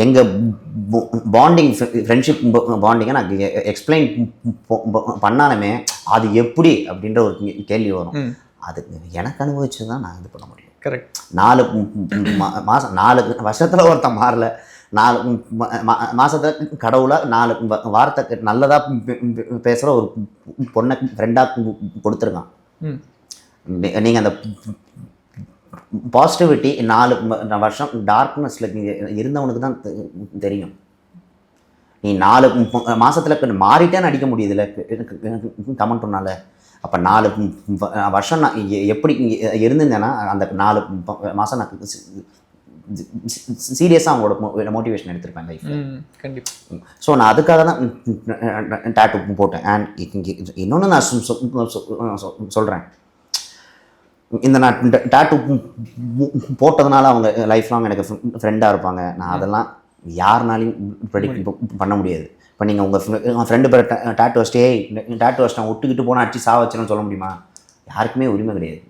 எங்கள் bonding friendship பாண்டிங்கை நான் explain பண்ணாலுமே அது எப்படி அப்படின்ற ஒரு கேள்வி வரும். அது எனக்கு அனுபவிச்சு தான் நான் இது பண்ண முடியும். கரெக்ட். 4 மாதம் 4 வருஷத்தில் ஒருத்தன் மாறல, 4 மாதத்தில் கடவுளாக 4 வார்த்தை நல்லதாக பேசுகிற ஒரு பொண்ணை ஃப்ரெண்டாக கொடுத்துருக்கான். நீங்கள் அந்த பாசிட்டிவிட்டி 4 வருஷம் டார்க்னஸில் இருந்தவனுக்கு தான் தெரியும். நீ 4 மாதத்தில் மாறிட்டேன்னு அடிக்க முடியுதுல்ல கமெண்ட் பண்ணால. அப்போ 4 வருஷம் நான் எப்படி இருந்திருந்தேன்னா அந்த 4 மாதம் நான் சீரியஸாக அவங்களோட மோட்டிவேஷன் எடுத்திருப்பேன் லைஃப். கண்டிப்பாக. ஸோ நான் அதுக்காக தான் டேட்டு போட்டேன். அண்ட் இன்னொன்று நான் சொல்கிறேன், இந்த நான் டேட்டு போட்டதுனால அவங்க லைஃப் லாங் எனக்கு ஃப்ரெண்டாக இருப்பாங்க. நான் அதெல்லாம் யாருனாலையும் ப்ரெடிக்ட் பண்ண முடியாது. இப்போ நீங்கள் உங்கள் ஃப்ரெண்டு பேர் டேட்டு வச்சிட்டே டேட்டு வச்சிட்டேன் ஒட்டுக்கிட்டு போனால் அடிச்சு சாவ வச்சுன்னு சொல்ல முடியுமா? யாருக்குமே உரிமை கிடையாது.